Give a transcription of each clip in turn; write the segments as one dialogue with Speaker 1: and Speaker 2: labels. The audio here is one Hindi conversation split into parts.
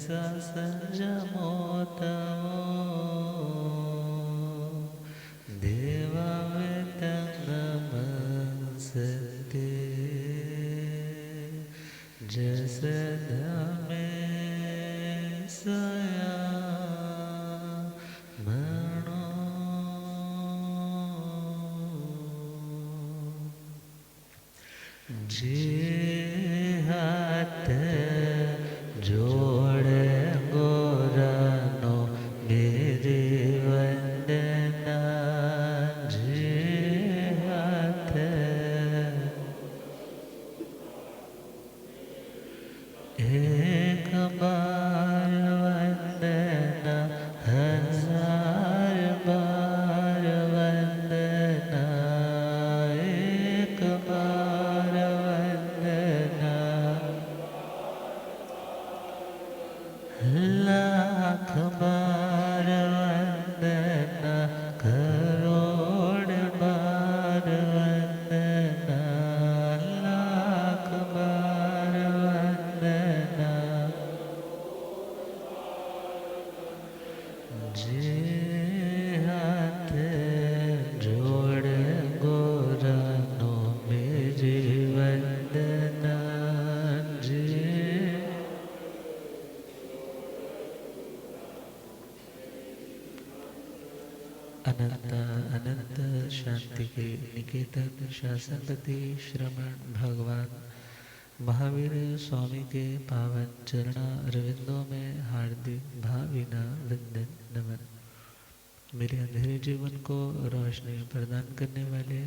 Speaker 1: सहसा संजमोतमो देवावेतंगमंसते जसधमे सया मणो जे हाथ जोड़े गोरानो मेरे वंदना जे हाथ एक बार वंदना हजार बार वंदना एक बार वंदना लाख बार वंदना करोड़ बार वंदना लाख बार वंदना जे हाथ जोड़ गोरानो मेरी वंदना जे अनंत अनंत शांति के निकेतन शासनपति श्रमण भगवान महावीर स्वामी के पावन चरणा रविंदों में हार्दिक भावभीना वंदन नमन। मेरे अंधेरे जीवन को रोशनी प्रदान करने वाले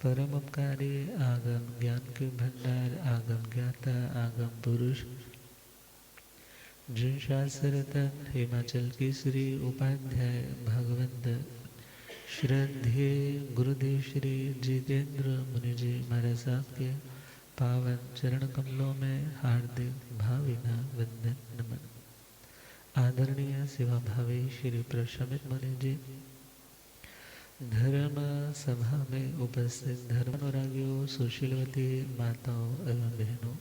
Speaker 1: परम उपकारी आगम ज्ञान के भंडार आगम ज्ञाता आगम पुरुष जिन शास्त्ररत्न हिमाचल केसरी उपाध्याय भगवंत श्रद्धेय गुरुदेव श्री जितेंद्र मुनि जी महाराज साहब के पावन चरण कमलों में हार्दिक भावभीना वंदन नमन। आदरणीय सेवा भावी श्री प्रशमित मुनि जी, धर्म सभा में उपस्थित धर्म अनुरागियों, सुशीलवती माताओं एवं बहनों,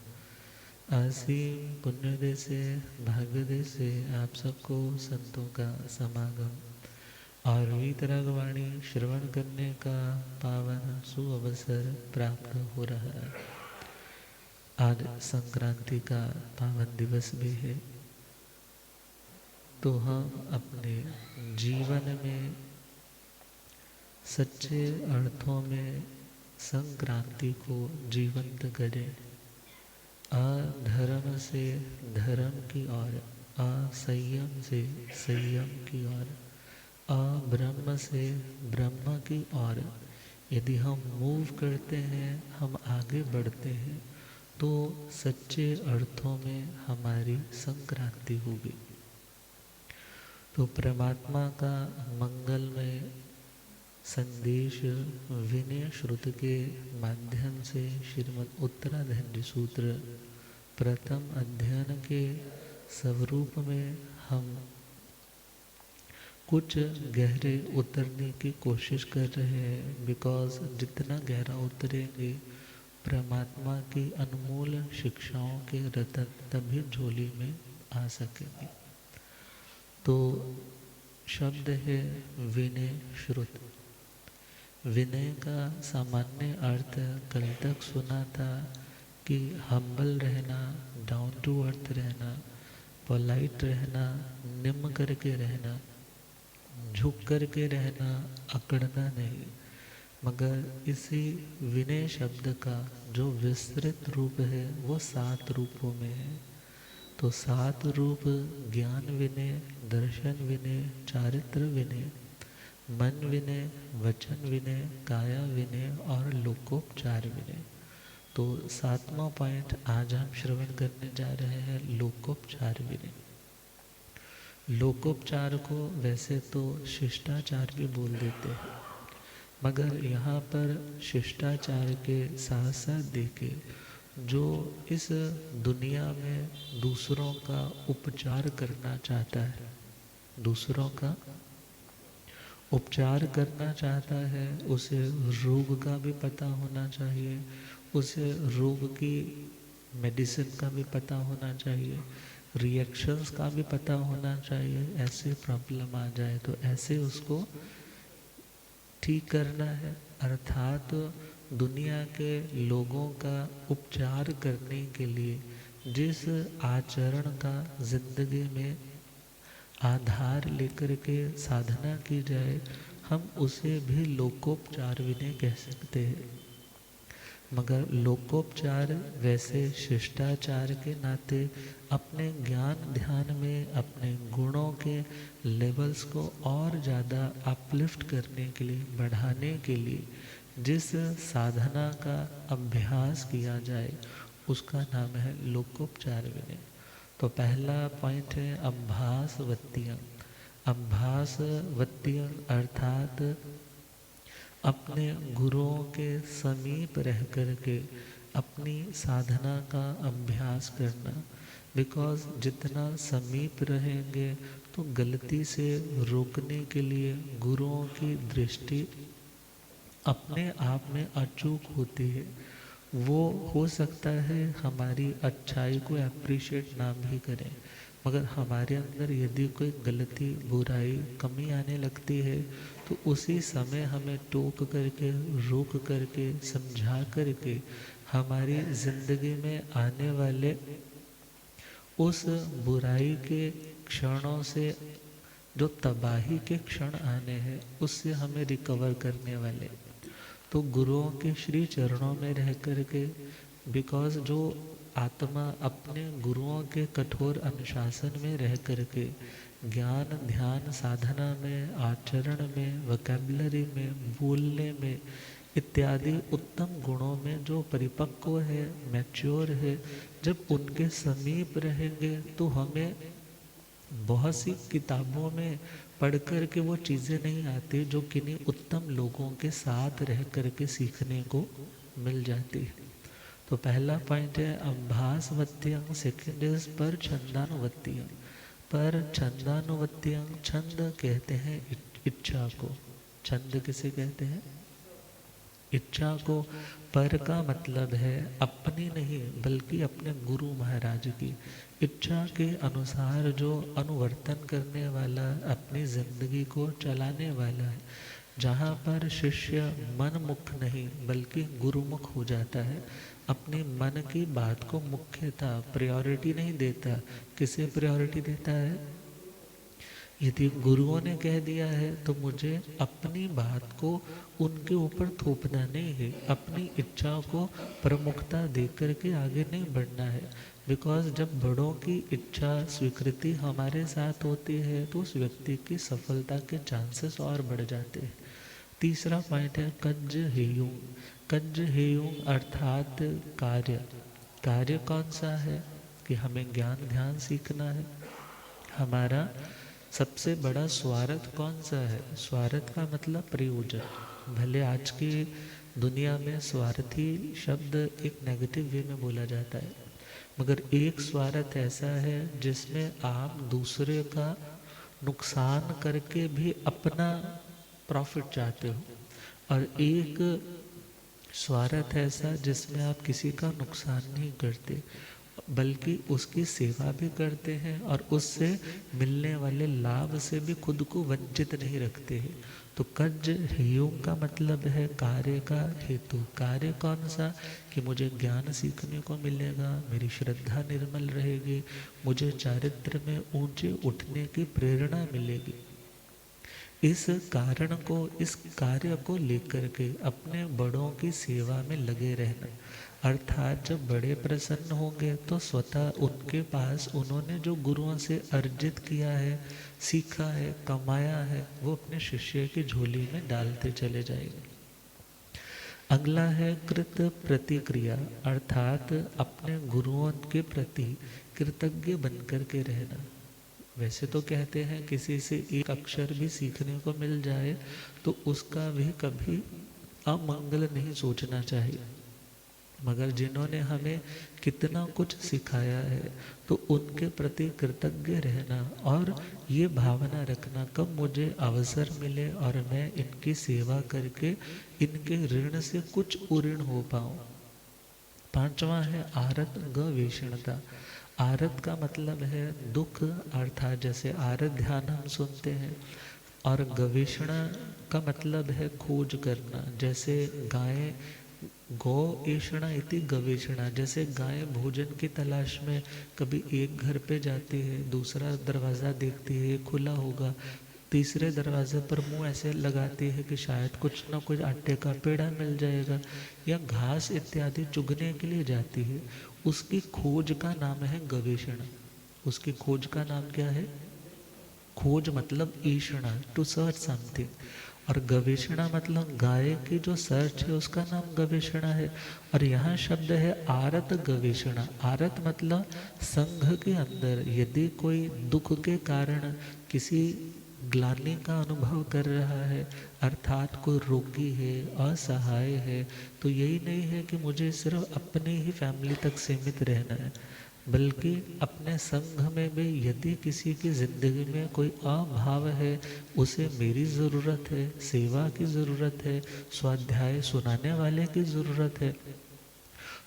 Speaker 1: आसीम पुण्योदय से भाग्योदय से आप सबको संतों का समागम और वीतरागवाणी श्रवण करने का पावन सुअवसर प्राप्त हो रहा है। आज संक्रांति का पावन दिवस भी है, तो हम अपने जीवन में सच्चे अर्थों में संक्रांति को जीवंत करें। अधर्म से धर्म की ओर, असंयम से संयम की ओर, अब्रह्म से ब्रह्म की ओर यदि हम मूव करते हैं, हम आगे बढ़ते हैं, तो सच्चे अर्थों में हमारी संक्रांति होगी। तो परमात्मा का मंगलमय संदेश विनय श्रुत के माध्यम से श्रीमद् उत्तराधर्य सूत्र प्रथम अध्ययन के स्वरूप में हम कुछ गहरे उतरने की कोशिश कर रहे हैं। बिकॉज जितना गहरा उतरेंगे परमात्मा की अनमोल शिक्षाओं के रतन तभी झोली में आ सकेंगे। तो शब्द है विनय श्रुत। विनय का सामान्य अर्थ कल तक सुना था कि हम्बल रहना, डाउन टू अर्थ रहना, पोलाइट रहना, निम्न करके रहना, झुक करके रहना, अकड़ना नहीं। मगर इसी विनय शब्द का जो विस्तृत रूप है वो 7 रूपों में है। तो 7 रूप ज्ञान विनय, दर्शन विनय, चारित्र विनय, मन विनय, वचन विनय, काया विनय और लोकोपचार विनय। तो 7वां पॉइंट आज हम श्रवण करने जा रहे हैं लोकोपचार विनय। लोकोपचार को वैसे तो शिष्टाचार भी बोल देते हैं, मगर यहाँ पर शिष्टाचार के साथ साथ देखे जो इस दुनिया में दूसरों का उपचार करना चाहता है, दूसरों का उपचार करना चाहता है, उसे रोग का भी पता होना चाहिए, उसे रोग की मेडिसिन का भी पता होना चाहिए, रिएक्शंस का भी पता होना चाहिए। ऐसे प्रॉब्लम आ जाए तो ऐसे उसको ठीक करना है। अर्थात दुनिया के लोगों का उपचार करने के लिए जिस आचरण का जिंदगी में आधार लेकर के साधना की जाए, हम उसे भी लोकोपचार भी नहीं कह सकते हैं। मगर लोकोपचार वैसे शिष्टाचार के नाते अपने ज्ञान ध्यान में अपने गुणों के लेवल्स को और ज़्यादा अपलिफ्ट करने के लिए, बढ़ाने के लिए जिस साधना का अभ्यास किया जाए उसका नाम है लोकोपचार विनय। तो पहला पॉइंट है अभ्यास वत्तियाँ। अभ्यास वत्तियाँ अर्थात अपने गुरुओं के समीप रह कर के अपनी साधना का अभ्यास करना। बिकॉज जितना समीप रहेंगे तो गलती से रोकने के लिए गुरुओं की दृष्टि अपने आप में अचूक होती है। वो हो सकता है हमारी अच्छाई को अप्रिशिएट ना भी करें, मगर हमारे अंदर यदि कोई गलती बुराई कमी आने लगती है तो उसी समय हमें टोक करके रोक करके समझा करके हमारी ज़िंदगी में आने वाले उस बुराई के क्षणों से, जो तबाही के क्षण आने हैं, उससे हमें रिकवर करने वाले तो गुरुओं के श्री चरणों में रह कर के, बिकॉज जो आत्मा अपने गुरुओं के कठोर अनुशासन में रह कर के ज्ञान ध्यान साधना में, आचरण में, वोकैबुलरी में, बोलने में इत्यादि उत्तम गुणों में जो परिपक्व है, मैच्योर है, जब उनके समीप रहेंगे तो हमें बहुत सी किताबों में पढ़ कर के वो चीज़ें नहीं आती जो किन्हीं उत्तम लोगों के साथ रह कर के सीखने को मिल जाती है। तो पहला पॉइंट है अभ्यासवत्तियाँ, सेकेंड इज पर छंदानुवत्तियाँ। पर छंदानुवत्तियाँ, छंद कहते हैं इच्छा को। छंद किसे कहते हैं? इच्छा को। पर का मतलब है अपनी नहीं बल्कि अपने गुरु महाराज की इच्छा के अनुसार जो अनुवर्तन करने वाला, अपनी जिंदगी को चलाने वाला है। जहाँ पर शिष्य मनमुख नहीं बल्कि गुरुमुख हो जाता है, अपने मन की बात को मुख्यता प्रायोरिटी नहीं देता। किसे प्रायोरिटी देता है? यदि गुरुओं ने कह दिया है तो मुझे अपनी बात को उनके ऊपर थोपना नहीं है, अपनी इच्छा को प्रमुखता देकर के आगे नहीं बढ़ना है। बिकॉज जब बड़ों की इच्छा स्वीकृति हमारे साथ होती है तो उस व्यक्ति की सफलता के चांसेस और बढ़ जाते हैं। तीसरा पॉइंट है कज्ज हेयुंग। कज्ज हेयुंग अर्थात कार्य। कार्य कौन सा है? कि हमें ज्ञान ध्यान सीखना है। हमारा सबसे बड़ा स्वार्थ कौन सा है? स्वार्थ का मतलब प्रयोजन। भले आज की दुनिया में स्वार्थी शब्द एक नेगेटिव वे में बोला जाता है, मगर एक स्वार्थ ऐसा है जिसमें आप दूसरे का नुकसान करके भी अपना प्रॉफिट चाहते हो, और एक स्वार्थ ऐसा जिसमें आप किसी का नुकसान नहीं करते बल्कि उसकी सेवा भी करते हैं और उससे मिलने वाले लाभ से भी खुद को वंचित नहीं रखते हैं। तो कज्ज हेयुंग का मतलब है कार्य का हेतु। कार्य कौन सा? कि मुझे ज्ञान सीखने को मिलेगा, मेरी श्रद्धा निर्मल रहेगी, मुझे चारित्र में ऊंचे उठने की प्रेरणा मिलेगी। इस कारण को, इस कार्य को लेकर के अपने बड़ों की सेवा में लगे रहना। अर्थात जब बड़े प्रसन्न होंगे तो स्वतः उनके पास उन्होंने जो गुरुओं से अर्जित किया है, सीखा है, कमाया है, वो अपने शिष्य की झोली में डालते चले जाएंगे। अगला है कृत प्रतिक्रिया, अर्थात अपने गुरुओं के प्रति कृतज्ञ बनकर के रहना। वैसे तो कहते हैं किसी से एक अक्षर भी सीखने को मिल जाए तो उसका भी कभी अमंगल नहीं सोचना चाहिए, मगर जिन्होंने हमें कितना कुछ सिखाया है तो उनके प्रति कृतज्ञ रहना और ये भावना रखना कब मुझे अवसर मिले और मैं इनकी सेवा करके इनके ऋण से कुछ उऋण हो पाऊँ। पांचवा है आरत गवेषणता। आरत का मतलब है दुख, अर्थात जैसे आरत ध्यान हम सुनते हैं। और गवेषणा का मतलब है खोज करना, जैसे गाय गौ एषणा इति गवेषणा, जैसे गाय भोजन की तलाश में कभी एक घर पे जाती है, दूसरा दरवाज़ा देखती है खुला होगा, तीसरे दरवाजे पर मुंह ऐसे लगाती है कि शायद कुछ ना कुछ आटे का पेड़ा मिल जाएगा, या घास इत्यादि चुगने के लिए जाती है। उसकी खोज का नाम है गवेषणा। उसकी खोज का नाम क्या है? खोज मतलब ईषणा, टू सर्च समथिंग। और गवेषणा मतलब गाय की जो सर्च है उसका नाम गवेषणा है। और यहाँ शब्द है आरत गवेषणा। आरत मतलब संघ के अंदर यदि कोई दुख के कारण किसी ग्लानि का अनुभव कर रहा है, अर्थात कोई रोगी है, असहाय है, तो यही नहीं है कि मुझे सिर्फ अपनी ही फैमिली तक सीमित रहना है, बल्कि अपने संघ में भी यदि किसी की ज़िंदगी में कोई अभाव है, उसे मेरी ज़रूरत है, सेवा की ज़रूरत है, स्वाध्याय सुनाने वाले की ज़रूरत है,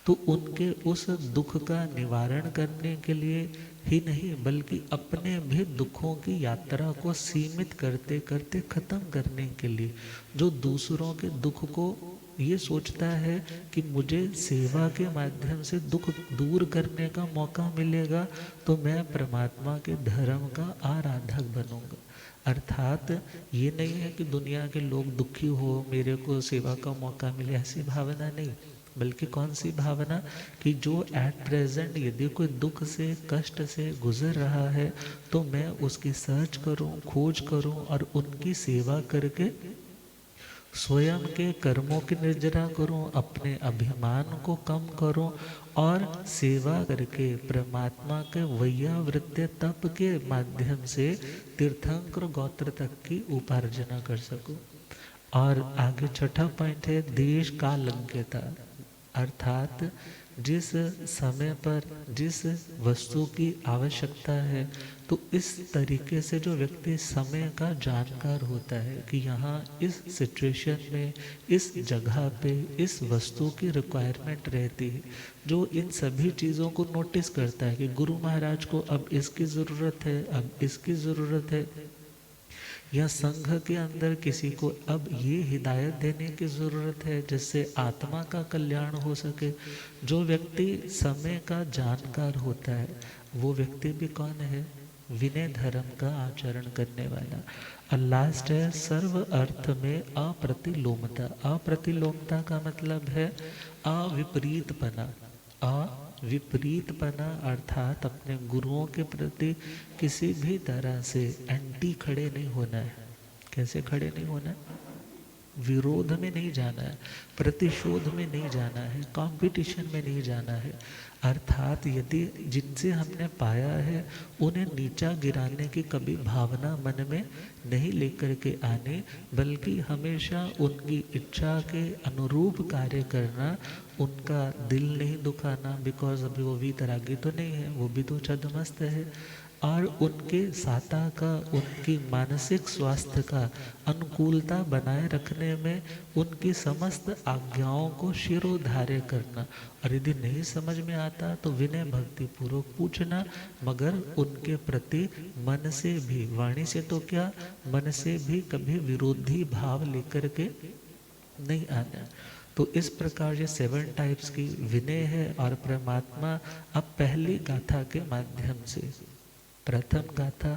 Speaker 1: तो उनके उस दुख का निवारण करने के लिए ही नहीं, बल्कि अपने भी दुखों की यात्रा को सीमित करते करते ख़त्म करने के लिए, जो दूसरों के दुख को ये सोचता है कि मुझे सेवा के माध्यम से दुख दूर करने का मौका मिलेगा, तो मैं परमात्मा के धर्म का आराधक बनूंगा। अर्थात ये नहीं है कि दुनिया के लोग दुखी हो मेरे को सेवा का मौका मिले, ऐसी भावना नहीं, बल्कि कौन सी भावना कि जो एट प्रेजेंट यदि कोई दुख से कष्ट से गुजर रहा है, तो मैं उसकी सर्च करूं, खोज करूं और उनकी सेवा करके स्वयं के कर्मों की निर्जरा करूं, अपने अभिमान को कम करूं और सेवा करके परमात्मा के वैयावृत्य तप के माध्यम से तीर्थंकर गोत्र तक की उपार्जना कर सकूं। और आगे छठा पॉइंट है देश कालज्ञता। अर्थात जिस समय पर जिस वस्तु की आवश्यकता है, तो इस तरीके से जो व्यक्ति समय का जानकार होता है कि यहाँ इस सिचुएशन में, इस जगह पे इस वस्तु की रिक्वायरमेंट रहती है, जो इन सभी चीज़ों को नोटिस करता है कि गुरु महाराज को अब इसकी ज़रूरत है, अब इसकी ज़रूरत है, या संघ के अंदर किसी को अब ये हिदायत देने की ज़रूरत है जिससे आत्मा का कल्याण हो सके। जो व्यक्ति समय का जानकार होता है, वो व्यक्ति भी कौन है? विनय धर्म का आचरण करने वाला। और लास्ट है सर्व अर्थ में अप्रतिलोमता। अप्रतिलोमता का मतलब है अविपरीतपना। अविपरीतपना अर्थात अपने गुरुओं के प्रति किसी भी तरह से एंटी खड़े नहीं होना है। कैसे खड़े नहीं होना है? विरोध में नहीं जाना है, प्रतिशोध में नहीं जाना है, कंपटीशन में नहीं जाना है। अर्थात यदि जिनसे हमने पाया है उन्हें नीचा गिराने की कभी भावना मन में नहीं लेकर के आने, बल्कि हमेशा उनकी इच्छा के अनुरूप कार्य करना, उनका दिल नहीं दुखाना, बिकॉज अभी वो वीतरागी तो नहीं है, वो भी तो छद्मस्त है। और उनके साता का, उनकी मानसिक स्वास्थ्य का अनुकूलता बनाए रखने में उनकी समस्त आज्ञाओं को शिरोधार्य करना। और यदि नहीं समझ में आता तो विनय भक्ति पूर्वक पूछना, मगर उनके प्रति मन से भी, वाणी से तो क्या, मन से भी कभी विरोधी भाव लेकर के नहीं आना। तो इस प्रकार ये 7 टाइप्स की विनय है। और परमात्मा अब पहली गाथा के माध्यम से, प्रथम गाथा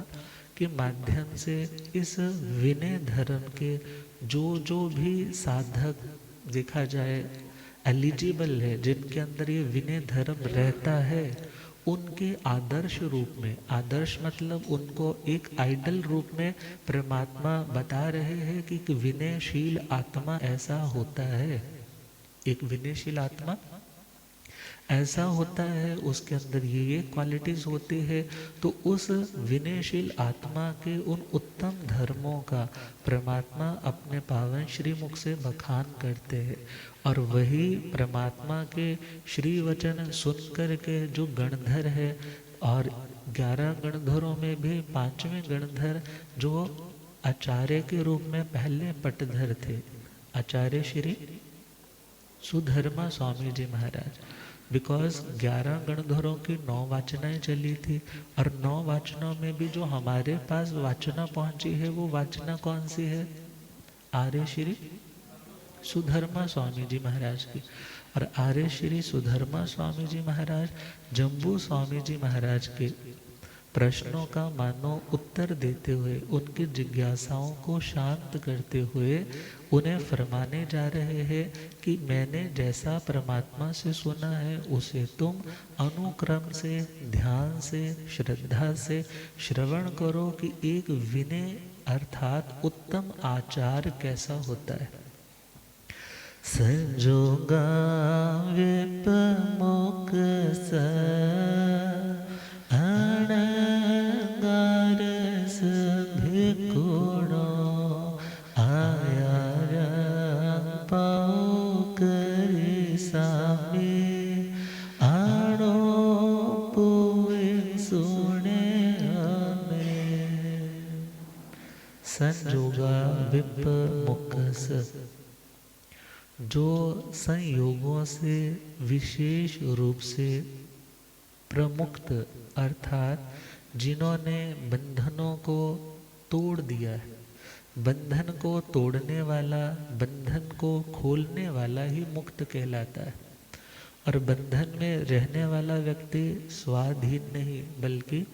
Speaker 1: के माध्यम से इस विनय धर्म के जो जो भी साधक देखा जाए एलिजिबल है, जिनके अंदर ये विनय धर्म रहता है, उनके आदर्श रूप में, आदर्श मतलब उनको एक आइडल रूप में परमात्मा बता रहे हैं कि विनयशील आत्मा ऐसा होता है। एक विनयशील आत्मा ऐसा होता है, उसके अंदर ये क्वालिटीज होती है। तो उस विनयशील आत्मा के उन उत्तम धर्मों का परमात्मा अपने पावन श्री मुख से बखान करते हैं। और वही परमात्मा के श्री वचन सुनकर के जो गणधर है, और 11 गणधरों में भी 5वें गणधर जो आचार्य के रूप में पहले पटधर थे, आचार्य श्री सुधर्मा स्वामी जी महाराज, बिकॉज 11 गणधरों की 9 वाचनाएं चली थी, और 9 वाचनाओं में भी जो हमारे पास वाचना पहुंची है वो वाचना कौन सी है? आर्य श्री सुधर्मा स्वामी जी महाराज की। और आर्य श्री सुधर्मा स्वामी जी महाराज जम्बू स्वामी जी महाराज के प्रश्नों का मानो उत्तर देते हुए, उनकी जिज्ञासाओं को शांत करते हुए उन्हें फरमाने जा रहे हैं कि मैंने जैसा परमात्मा से सुना है उसे तुम अनुक्रम से, ध्यान से, श्रद्धा से श्रवण करो कि एक विनय अर्थात उत्तम आचार कैसा होता है। संजोगा विपमुख अणगारस भिकुणो आया पाओ करे सामे आणो पुए सुने हमें। संजोगा विपमुखस, जो संयोगों से विशेष रूप से प्रमुक्त अर्थात जिन्होंने बंधनों को तोड़ दिया है। बंधन को तोड़ने वाला, बंधन को खोलने वाला ही मुक्त कहलाता है। और बंधन में रहने वाला व्यक्ति स्वाधीन नहीं बल्कि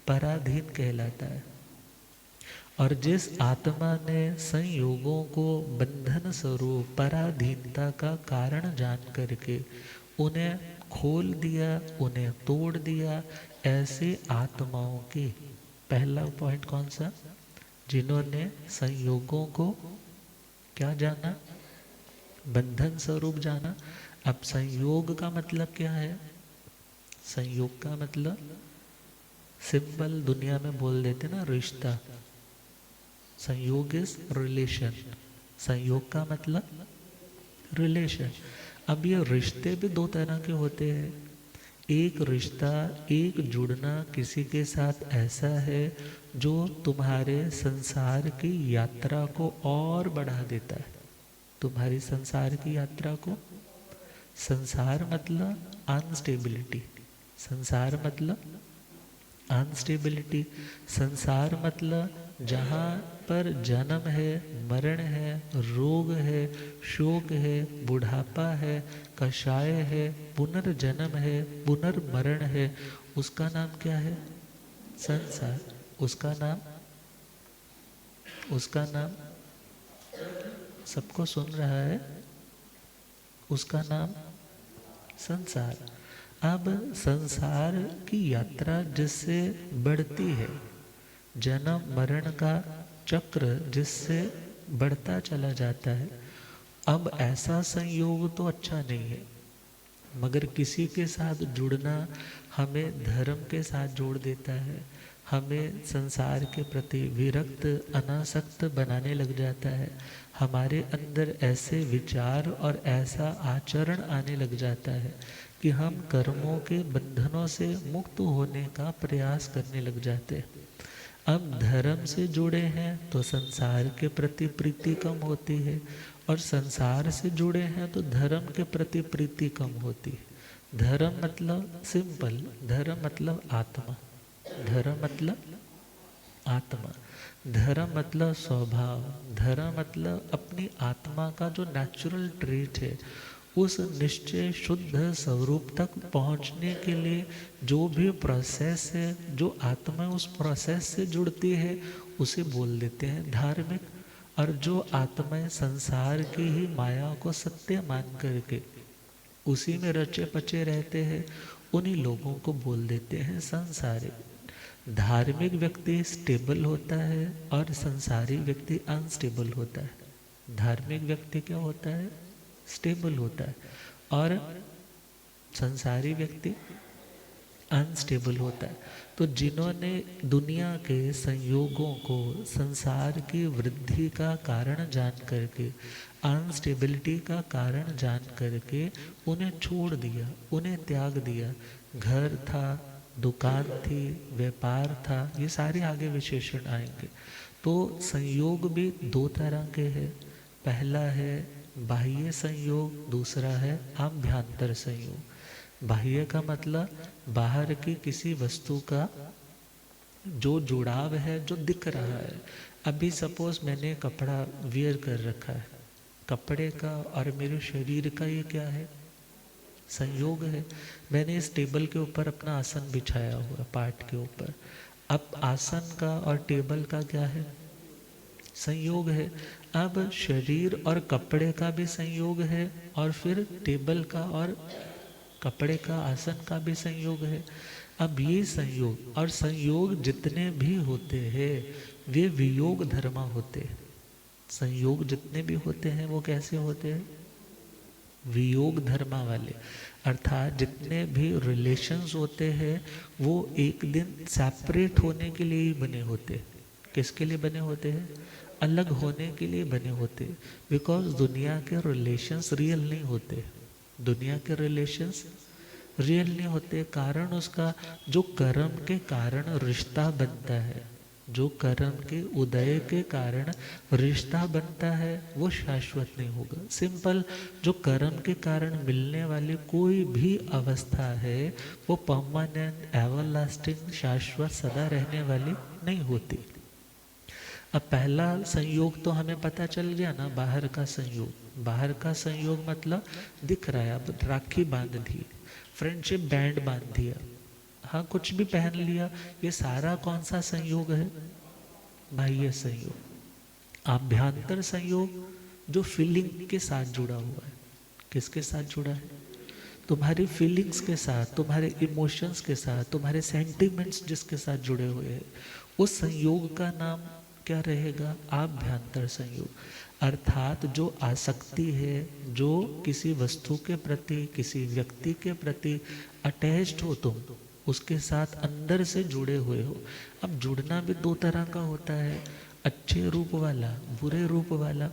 Speaker 1: पराधीन कहलाता है। और जिस आत्मा ने संयोगों को बंधन स्वरूप पराधीनता का कारण जान करके उन्हें खोल दिया, उन्हें तोड़ दिया, ऐसे आत्माओं की पहला पॉइंट कौन सा? जिन्होंने संयोगों को क्या जाना? बंधन स्वरूप जाना। अब संयोग का मतलब क्या है? संयोग का मतलब सिंपल दुनिया में बोल देते ना, रिश्ता। संयोग इज रिलेशन। संयोग का मतलब रिलेशन। अब ये रिश्ते भी दो तरह के होते हैं। एक रिश्ता, एक जुड़ना किसी के साथ ऐसा है जो तुम्हारे संसार की यात्रा को और बढ़ा देता है। तुम्हारी संसार की यात्रा को, संसार मतलब अनस्टेबिलिटी, संसार मतलब अनस्टेबिलिटी, संसार मतलब जहाँ पर जन्म है, मरण है, रोग है, शोक है, बुढ़ापा है, कषाय है, पुनर्जन्म है, पुनर्मरण है, उसका नाम क्या है? संसार। उसका नाम सबको सुन रहा है, उसका नाम संसार। अब संसार की यात्रा जिससे बढ़ती है, जन्म मरण का चक्र जिससे बढ़ता चला जाता है। अब ऐसा संयोग तो अच्छा नहीं है, मगर किसी के साथ जुड़ना हमें धर्म के साथ जोड़ देता है, हमें संसार के प्रति विरक्त, अनासक्त बनाने लग जाता है। हमारे अंदर ऐसे विचार और ऐसा आचरण आने लग जाता है कि हम कर्मों के बंधनों से मुक्त होने का प्रयास करने लग जाते हैं। अब धर्म से जुड़े हैं तो संसार के प्रति प्रीति कम होती है, और संसार से जुड़े हैं तो धर्म के प्रति प्रीति कम होती है। धर्म मतलब सिंपल, धर्म मतलब आत्मा, धर्म मतलब आत्मा, धर्म मतलब स्वभाव, धर्म मतलब अपनी आत्मा का जो नेचुरल ट्रेट है, उस निश्चय शुद्ध स्वरूप तक पहुंचने के लिए जो भी प्रोसेस है, जो आत्मा उस प्रोसेस से जुड़ती है, उसे बोल देते हैं धार्मिक। और जो आत्माएं संसार की ही माया को सत्य मान करके उसी में रचे पचे रहते हैं, उन्हीं लोगों को बोल देते हैं संसारिक। धार्मिक व्यक्ति स्टेबल होता है और संसारी व्यक्ति अनस्टेबल होता है। धार्मिक व्यक्ति क्या होता है? स्टेबल होता है, और संसारी व्यक्ति अनस्टेबल होता है। तो जिन्होंने दुनिया के संयोगों को संसार की वृद्धि का कारण जान करके, अनस्टेबिलिटी का कारण जान करके उन्हें छोड़ दिया, उन्हें त्याग दिया, घर था, दुकान थी, व्यापार था, ये सारे आगे विशेषण आएंगे। तो संयोग भी दो तरह के हैं। पहला है बाह्य संयोग, दूसरा है आभ्यंतर संयोग। बाह्य का मतलब बाहर की किसी वस्तु का जो जुड़ाव है, जो दिख रहा है। अभी सपोज मैंने कपड़ा वियर कर रखा है, कपड़े का और मेरे शरीर का ये क्या है, संयोग है। मैंने इस टेबल के ऊपर अपना आसन बिछाया हुआ पार्ट के ऊपर, अब आसन का और टेबल का क्या है, संयोग है। अब शरीर और कपड़े का भी संयोग है, और फिर टेबल का और कपड़े का आसन का भी संयोग है। अब ये संयोग और संयोग जितने भी होते हैं वे वियोग धर्म होते हैं। संयोग जितने भी होते हैं वो कैसे होते हैं, वियोग धर्मा वाले। अर्थात जितने भी रिलेशंस होते हैं वो एक दिन सेपरेट होने के लिए ही बने होते हैं। किसके लिए बने होते हैं, अलग होने के लिए बने होते हैं। बिकॉज दुनिया के रिलेशंस रियल नहीं होते, दुनिया के रिलेशंस रियल नहीं होते। कारण उसका जो कर्म के कारण रिश्ता बनता है, जो कर्म के उदय के कारण रिश्ता बनता है वो शाश्वत नहीं होगा। सिंपल, जो कर्म के कारण मिलने वाली कोई भी अवस्था है वो परमानेंट, एवरलास्टिंग, शाश्वत, सदा रहने वाली नहीं होती। अब पहला संयोग तो हमें पता चल गया ना, बाहर का संयोग। बाहर का संयोग मतलब दिख रहा है, अब राखी बांध दी, फ्रेंडशिप बैंड बांध दिया, हाँ कुछ भी पहन लिया, ये सारा कौन सा संयोग है, बाह्य संयोग। आभ्यंतर संयोग जो फीलिंग के साथ जुड़ा हुआ है, किसके साथ जुड़ा है, तुम्हारी फीलिंग्स के साथ, तुम्हारे इमोशंस के साथ, तुम्हारे सेंटिमेंट्स जिसके साथ जुड़े हुए हैं, उस संयोग का नाम क्या रहेगा, आभ्यंतर संयोग। अर्थात जो आसक्ति है, जो किसी वस्तु के प्रति, किसी व्यक्ति के प्रति अटैच्ड हो तुम, उसके साथ अंदर से जुड़े हुए हो। अब जुड़ना भी दो तरह का होता है, अच्छे रूप वाला, बुरे रूप वाला।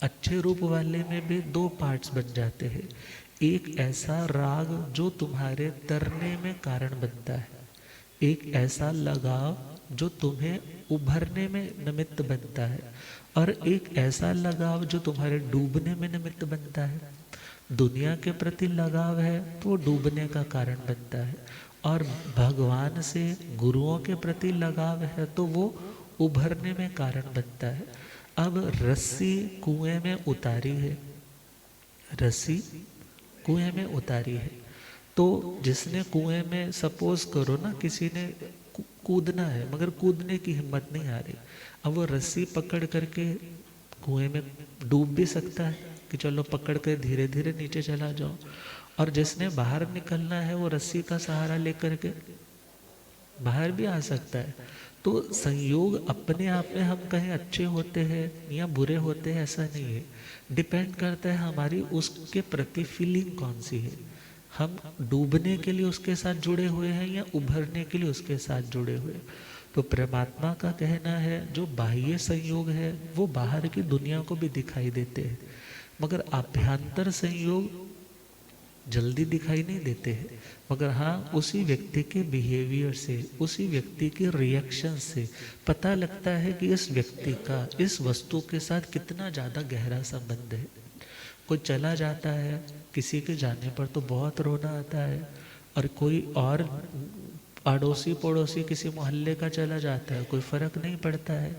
Speaker 1: अच्छे रूप वाले में भी दो पार्ट्स बन जाते हैं। एक ऐसा राग जो तुम्हारे तरने में कारण बनता है, एक ऐसा लगाव जो तुम्हें उभरने में निमित्त बनता है, और एक ऐसा लगाव जो तुम्हारे डूबने में निमित्त बनता है। दुनिया के प्रति लगाव है तो वो डूबने का कारण बनता है, और भगवान से, गुरुओं के प्रति लगाव है तो वो उभरने में कारण बनता है। अब रस्सी कुएं में उतारी है, रस्सी कुएं में उतारी है, तो जिसने कुएं में, सपोज करो ना किसी ने कूदना है मगर कूदने की हिम्मत नहीं आ रही, अब वो रस्सी पकड़ करके कुएं में डूब भी सकता है कि चलो पकड़ कर धीरे धीरे नीचे चला जाओ, और जिसने बाहर निकलना है वो रस्सी का सहारा लेकर के बाहर भी आ सकता है। तो संयोग अपने आप में हम कहें अच्छे होते हैं या बुरे होते हैं ऐसा नहीं है, डिपेंड करता है हमारी उसके प्रति फीलिंग कौन सी है। हम डूबने के लिए उसके साथ जुड़े हुए हैं या उभरने के लिए उसके साथ जुड़े हुए। तो परमात्मा का कहना है जो बाह्य संयोग है वो बाहर की दुनिया को भी दिखाई देते हैं, मगर आभ्यंतर संयोग जल्दी दिखाई नहीं देते हैं। मगर हाँ, उसी व्यक्ति के बिहेवियर से, उसी व्यक्ति के रिएक्शन से पता लगता है कि इस व्यक्ति का इस वस्तु के साथ कितना ज़्यादा गहरा संबंध है। कोई चला जाता है, किसी के जाने पर तो बहुत रोना आता है, और कोई और अड़ोसी पड़ोसी किसी मोहल्ले का चला जाता है, कोई फर्क नहीं पड़ता है।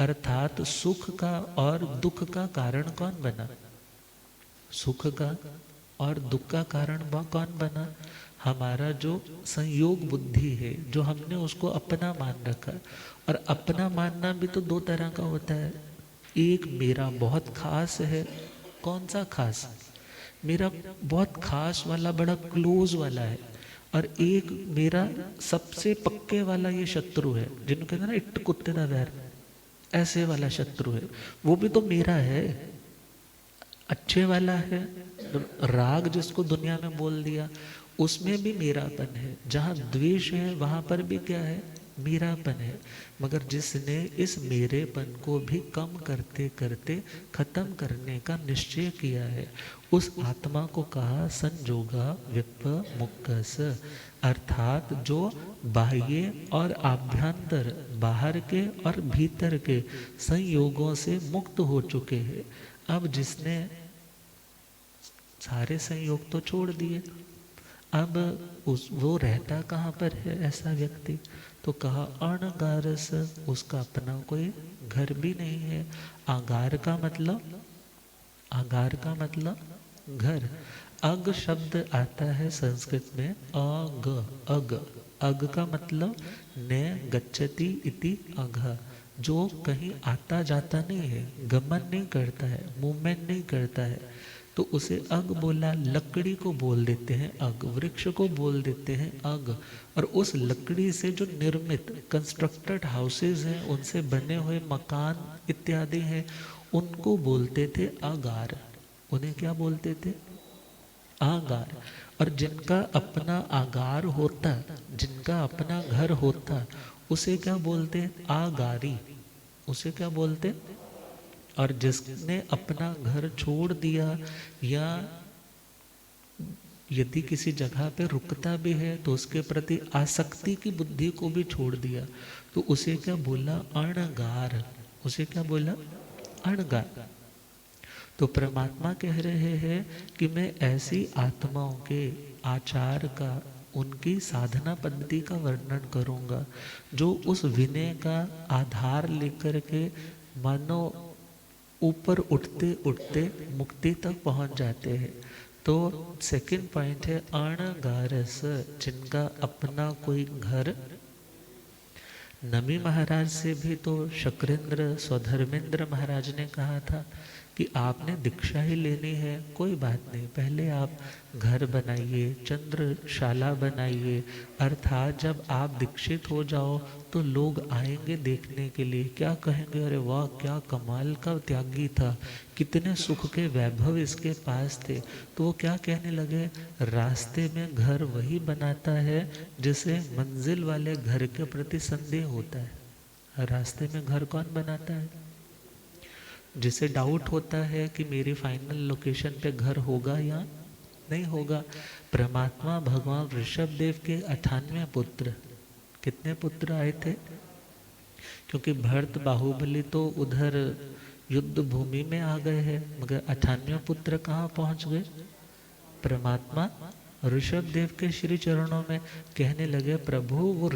Speaker 1: अर्थात सुख का और दुख का कारण कौन बना, सुख का और दुख का कारण वह कौन बना, हमारा जो संयोग बुद्धि है, जो हमने उसको अपना मान रखा। और अपना मानना भी तो दो तरह का होता है, एक मेरा बहुत खास है, कौन सा खास, मेरा बहुत खास वाला, बड़ा क्लोज वाला है, और एक मेरा सबसे पक्के वाला ये शत्रु है, जिनको कहते हैं ना इट्ट कुत्ते दा वैर, ऐसे वाला शत्रु है, वो भी तो मेरा है, अच्छे वाला है। राग जिसको दुनिया में बोल दिया उसमें भी मेरापन है, जहाँ द्वेष है वहाँ पर भी क्या है, मेरापन है। मगर जिसने इस मेरेपन को भी कम करते करते खत्म करने का निश्चय किया है, उस आत्मा को कहा संजोगा विपमुक्कस। अर्थात जो बाह्य और आभ्यंतर, बाहर के और भीतर के संयोगों से मुक्त हो चुके हैं। अब जिसने सारे संयोग तो छोड़ दिए, अब वो रहता कहाँ पर है ऐसा व्यक्ति? तो कहा अणगारस, उसका अपना कोई घर भी नहीं है। आगार का मतलब, आगार का मतलब घर। अग शब्द आता है संस्कृत में अग, अग। अग का मतलब न गच्छति इति अघ, जो कहीं आता जाता नहीं है, गमन नहीं करता है, मूवमेंट नहीं करता है, तो उसे अग बोला। लकड़ी को बोल देते हैं अग, वृक्ष को बोल देते हैं अग। और उस लकड़ी से जो निर्मित कंस्ट्रक्टेड हाउसेज हैं, उनसे बने हुए मकान इत्यादि हैं, उनको बोलते थे अगार। उन्हें क्या बोलते थे? आगार। और जिनका अपना आगार होता, जिनका अपना घर होता, उसे क्या बोलते? आगारी। उसे क्या बोलते? और जिसने अपना घर छोड़ दिया, या यदि किसी जगह पे रुकता भी है तो उसके प्रति आसक्ति की बुद्धि को भी छोड़ दिया, तो उसे क्या बोला? अणगार। उसे क्या बोला? अणगार। तो परमात्मा कह रहे हैं कि मैं ऐसी आत्माओं के आचार का, उनकी साधना पद्धति का वर्णन करूंगा, जो उस विनय का आधार लेकर के मानो ऊपर उठते उठते मुक्ति तक पहुंच जाते हैं। तो सेकंड पॉइंट है अणगारस, जिनका अपना कोई घर। नमी महाराज से भी तो शक्रेंद्र स्वधर्मेंद्र महाराज ने कहा था कि आपने दीक्षा ही लेनी है, कोई बात नहीं, पहले आप घर बनाइए, चंद्रशाला बनाइए, अर्थात जब आप दीक्षित हो जाओ तो लोग आएंगे देखने के लिए, क्या कहेंगे? अरे वाह, क्या कमाल का त्यागी था, कितने सुख के वैभव इसके पास थे। तो वो क्या कहने लगे? रास्ते में घर वही बनाता है जिसे मंजिल वाले घर के प्रति संदेह होता है। रास्ते में घर कौन बनाता है? जिसे डाउट होता है कि मेरी फाइनल लोकेशन पे घर होगा या नहीं होगा। परमात्मा भगवान ऋषभ देव के 98 पुत्र, कितने पुत्र आए थे? क्योंकि भरत बाहुबली तो उधर युद्ध भूमि में आ गए हैं, मगर 98 पुत्र कहाँ पहुंच गए? परमात्मा ऋषभ देव के श्री चरणों में कहने लगे, प्रभु वो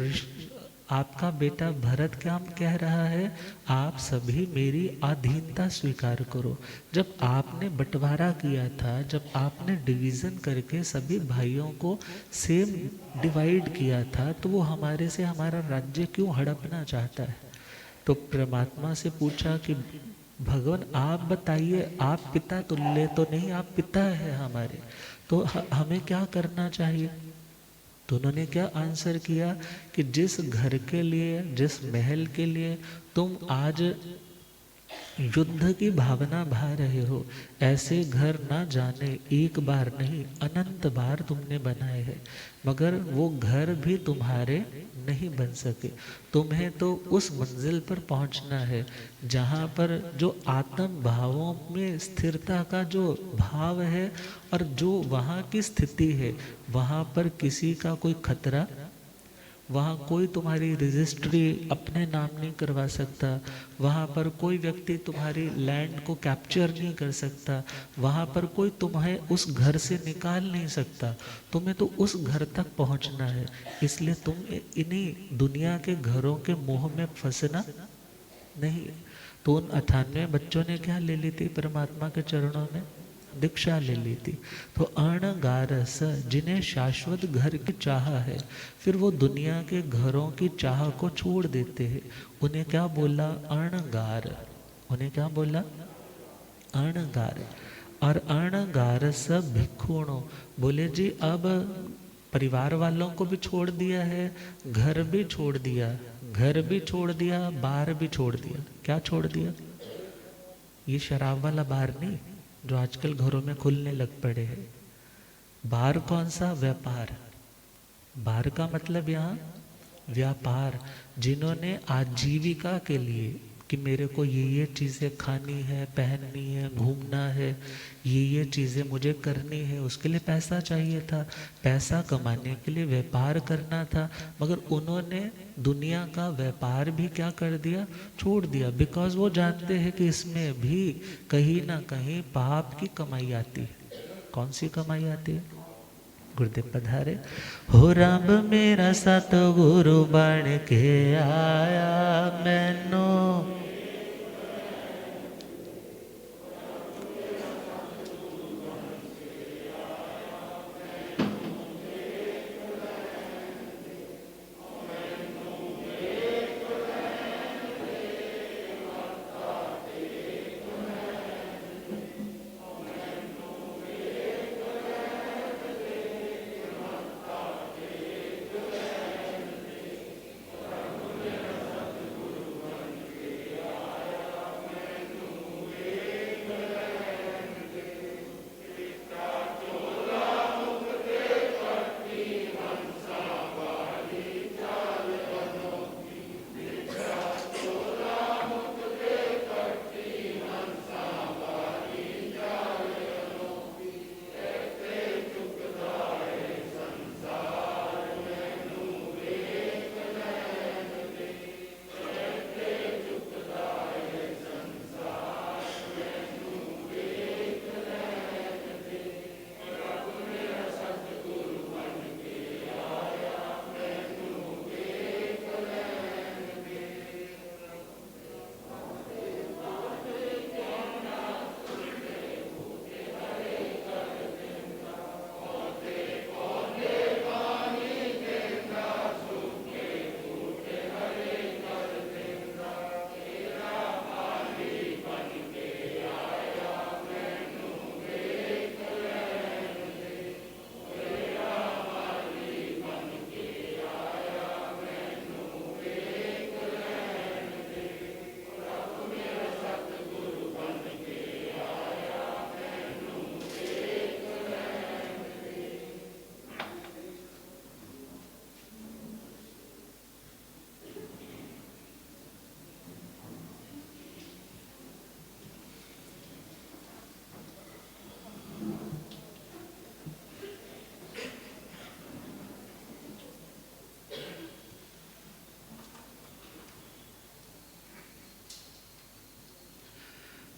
Speaker 1: आपका बेटा भरत क्या कह रहा है, आप सभी मेरी अधीनता स्वीकार करो। जब आपने बंटवारा किया था, जब आपने डिवीजन करके सभी भाइयों को सेम डिवाइड किया था, तो वो हमारे से हमारा राज्य क्यों हड़पना चाहता है? तो परमात्मा से पूछा कि भगवान आप बताइए, आप पिता तुल्य तो नहीं, आप पिता है हमारे, तो हमें क्या करना चाहिए? तो उन्होंने क्या आंसर किया कि जिस घर के लिए, जिस महल के लिए तुम आज युद्ध की भावना भा रहे हो, ऐसे घर ना जाने एक बार नहीं अनंत बार तुमने बनाए हैं, मगर वो घर भी तुम्हारे नहीं बन सके। तुम्हें तो उस मंजिल पर पहुंचना है जहाँ पर जो आत्म भावों में स्थिरता का जो भाव है, और जो वहाँ की स्थिति है, वहाँ पर किसी का कोई खतरा, वहाँ कोई तुम्हारी रजिस्ट्री अपने नाम नहीं करवा सकता, वहाँ पर कोई व्यक्ति तुम्हारी लैंड को कैप्चर नहीं कर सकता, वहाँ पर कोई तुम्हें उस घर से निकाल नहीं सकता। तुम्हें तो उस घर तक पहुँचना है, इसलिए तुम इन्हीं दुनिया के घरों के मोह में फंसना नहीं। तो उन 98 बच्चों ने क्या ले ली थी परमात्मा के चरणों में? दीक्षा ले ली थी। तो अणगारस, जिन्हें शाश्वत घर की चाह है, फिर वो दुनिया के घरों की चाह को छोड़ देते हैं। उन्हें क्या बोला? अणगार। उन्हें क्या बोला? अणगार। और अणगारस भिक्षुणो, बोले जी अब परिवार वालों को भी छोड़ दिया है, घर भी छोड़ दिया, घर भी छोड़ दिया, बार भी छोड़ दिया। क्या छोड़ दिया? ये शराब वाला बार नहीं जो आजकल घरों में खुलने लग पड़े हैं। बार कौन सा? व्यापार। बार का मतलब यहाँ व्यापार। जिन्होंने आजीविका के लिए कि मेरे को ये चीज़ें खानी है, पहननी है, घूमना है, ये चीज़ें मुझे करनी है, उसके लिए पैसा चाहिए था, पैसा कमाने के लिए व्यापार करना था, मगर उन्होंने दुनिया का व्यापार भी क्या कर दिया? छोड़ दिया। बिकॉज वो जानते हैं कि इसमें भी कहीं ना कहीं पाप की कमाई आती है। कौन सी कमाई आती है? गुरुदेव पधारे। हो रब मेरा सतगुरु बन के आया मैनू,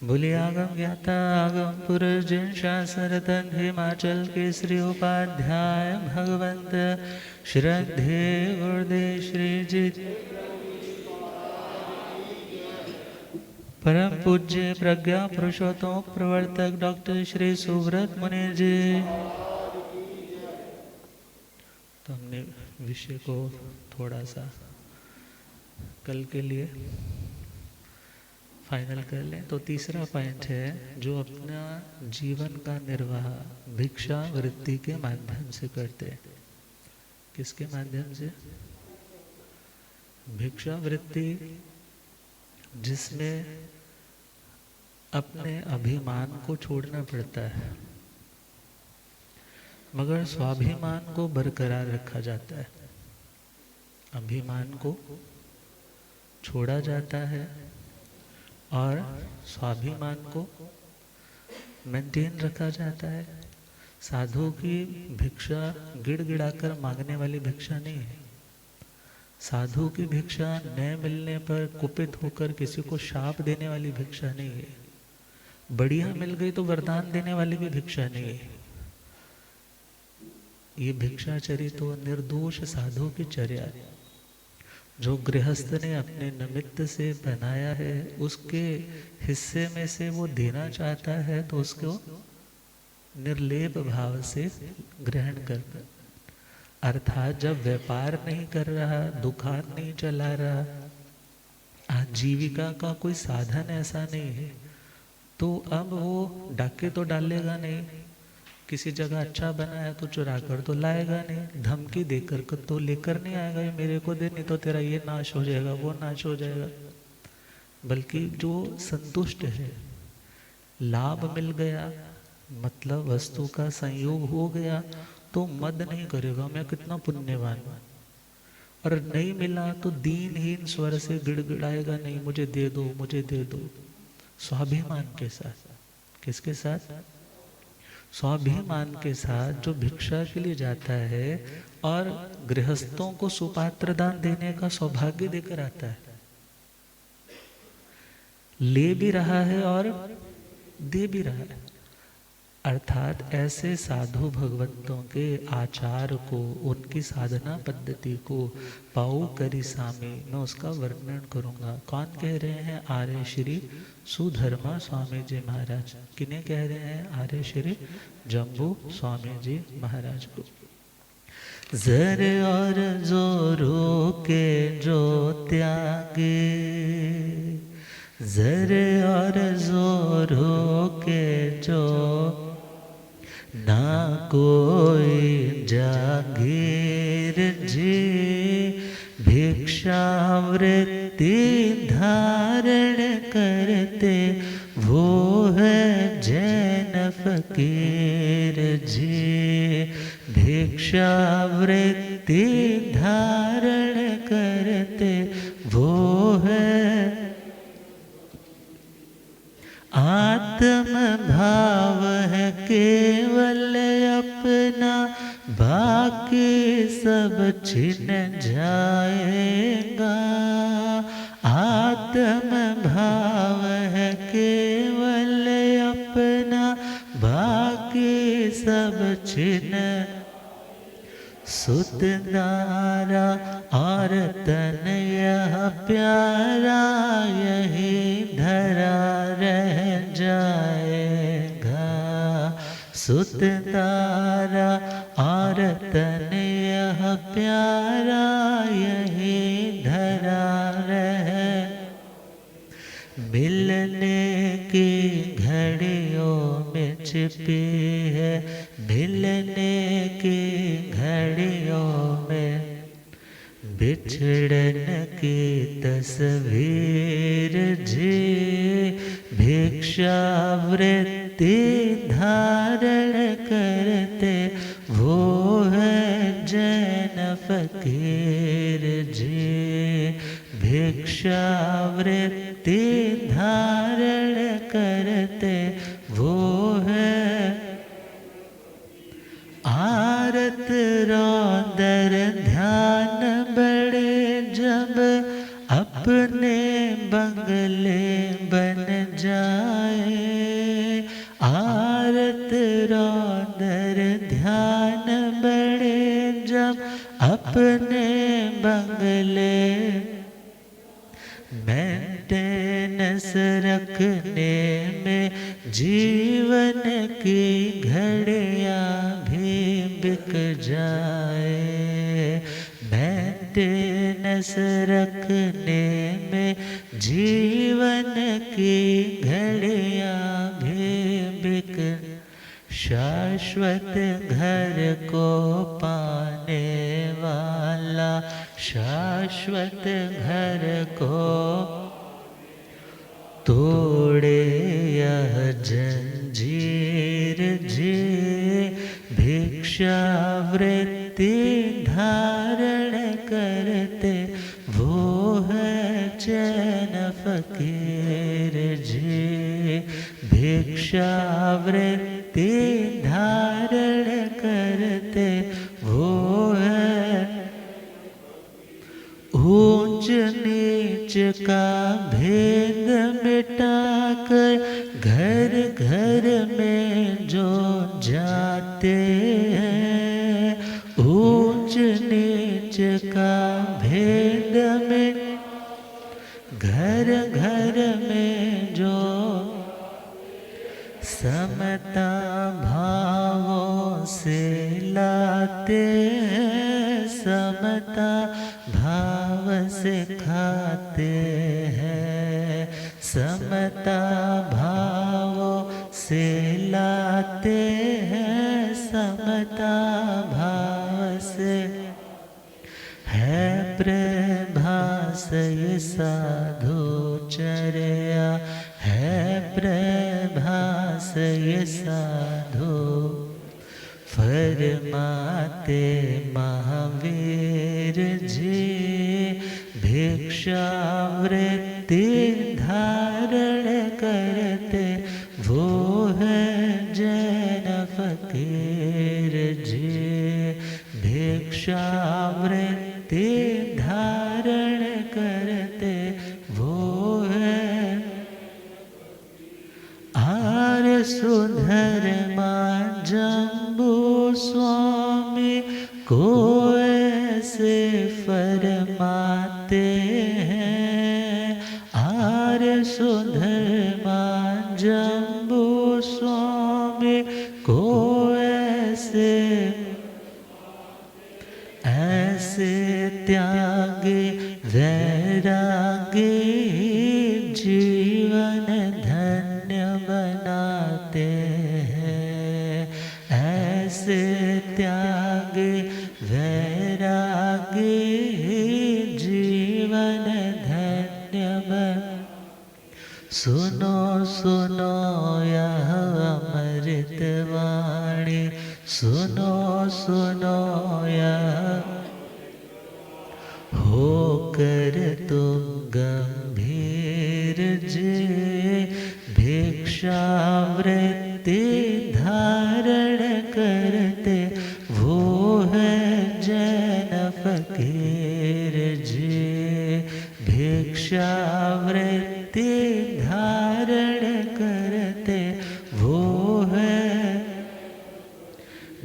Speaker 1: बोलिए आगम ज्ञाता आगम पुरुष जिन शास्त्रतन हिमाचल केसरी उपाध्याय भगवंत श्रद्धे गुरुदेव श्री जी परम पूज्य प्रज्ञा पुरुषोत्तम प्रवर्तक डॉक्टर श्री सुव्रत मुनि जी। तो हमने विषय को थोड़ा सा कल के लिए फाइनल कर लें। तो तीसरा पॉइंट है, जो अपना जीवन का निर्वाह भिक्षा वृत्ति के माध्यम से करते हैं। किसके माध्यम से? भिक्षा वृत्ति, जिसमें अपने अभिमान को छोड़ना पड़ता है मगर स्वाभिमान को बरकरार रखा जाता है। अभिमान को छोड़ा जाता है और स्वाभिमान को मेंटेन रखा जाता है। साधु की भिक्षा गिड़गिड़ाकर मांगने वाली भिक्षा नहीं है। साधु की भिक्षा न मिलने पर कुपित होकर किसी को शाप देने वाली भिक्षा नहीं है। बढ़िया मिल गई तो वरदान देने वाली भी भिक्षा नहीं है। ये भिक्षाचर्य तो निर्दोष साधु की चर्या है। जो गृहस्थ ने अपने निमित्त से बनाया है, उसके हिस्से में से वो देना चाहता है तो उसको निर्लेप भाव से ग्रहण करता। अर्थात जब व्यापार नहीं कर रहा, दुकान नहीं चला रहा, आजीविका का कोई साधन ऐसा नहीं है, तो अब वो डाके तो डालेगा नहीं। किसी जगह अच्छा बना है तो चुरा कर तो लाएगा नहीं। धमकी देकर तो लेकर नहीं आएगा, ये मेरे को दे, नहीं तो तेरा ये नाश हो जाएगा, वो नाश हो जाएगा। बल्कि जो संतुष्ट है, लाभ मिल गया, मतलब वस्तु का संयोग हो गया, तो मद नहीं करेगा मैं कितना पुण्यवान हूं। और नहीं मिला तो दीनहीन स्वर से गिड़गिड़ाएगा नहीं, मुझे दे दो, मुझे दे दो। स्वाभिमान के साथ। किसके साथ? स्वाभिमान के साथ जो भिक्षा के लिए जाता है और गृहस्थों को सुपात्र दान देने का सौभाग्य देकर आता है। ले भी रहा है और दे भी रहा है। अर्थात ऐसे साधु भगवंतों के आचार को, उनकी साधना पद्धति को पाऊ करी सामी, मैं उसका वर्णन करूँगा। कौन कह रहे हैं? आर्य श्री सुधर्मा स्वामी जी महाराज। किन्हें कह रहे हैं? आर्य श्री जम्बू स्वामी जी महाराज को। जर और जोरों के जो त्यागे, जर और जोरों के जो ना कोई जागीर जी, भिक्षावृत्ति धारण करते वो है जैन फकीर जी। भिक्षावृत्ति धारण करते वो है, आत्म भाव है केवल अपना, बाकी सब छिन जाएगा। आत्म भाव है केवल अपना, बाकी सब छिन। सुत नारा और तन यह प्यारा, यही धरा रह जाएगा। सुत नारा और तन यह प्यारा, यही धरा रह। मिलने की घड़ियों में छिपी है, मिलने की घड़ियों में बिछड़न की तस्वीर जी। भिक्षावृत्ति धारण करते वो है जैन फकीर जी। भिक्षावृत्ति धारण करते वो है, आरत रौदर ध्यान बड़े जब अपने बंगले बन जाए। आरत रौदर ध्यान बड़े जब अपने बंगले, मेंटेनेंस रखने में जीवन की घड़ियां भी बिक जाए। मेंटेनेंस रखने में जीवन की घड़ियां भी बिक। शाश्वत घर को पाने वाला, शाश्वत घर को तोड़े यह जंजीर जी। भिक्षावृत्ति धारण करते वो है जैन फकीर जी। भिक्षावृत्ति धारण करते वो है, ऊंच नीच का भेद मिटाकर घर घर में जो जाते हैं। ऊंच नीच का भेद में घर घर में जो समता भावों से लाते हैं। समता भाव से खाते हैं। समता भावों से लाते हैं। समता भाव से है प्रभास ये साधु चर्या। है प्रभास ये साधु फरमाते महावीर जी। भिक्षावृत्ति धारण करते वो है जैन फकीर जी। भिक्षावृत्ति धारण करते वो है आर्य सुधर्मा फरमाते हैं आर्य सुधर्मा जम्बू स्वामी को ऐसे त्यागे वैरागी जीवन धन्य बनाते हैं। ऐसे त्यागे वैरागी जीवन धन्य सुनो सुनो यह अमृत वाणी सुनो सुनो यह होकर तुम गंभीर जी भिक्षावृत्ति धारण करते वो है जैन फकीर जी। भिक्षावृत्ति धारण करते वो है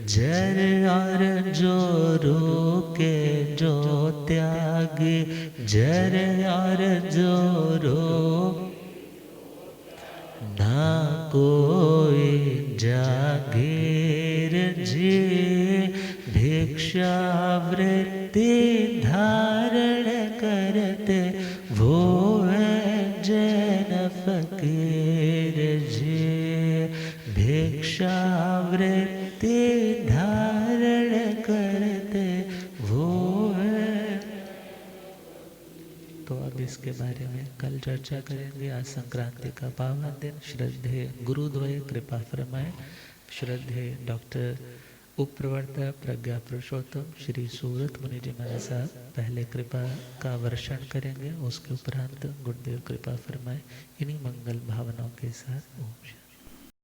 Speaker 1: जर और जोरू के जो त्यागी जर और जोरो ना कोई जागीर जी। भिक्षावृत्ति धारण करते वो है जैन फकीर जी। भिक्षावृत्ति धारण करते वो है। तो अब इसके बारे में कल चर्चा करेंगे। आज संक्रांति का पावन दिन। श्रद्धेय गुरुद्वय कृपा फरमाए। श्रद्धेय डॉक्टर उपप्रवर्तक प्रज्ञा पुरुषोत्तम श्री सूरत मुनि जी महाराज साहब पहले कृपा का वर्षण करेंगे, उसके उपरांत गुरुदेव कृपा फरमाए। इन्हीं मंगल भावनाओं के साथ ओम शांति।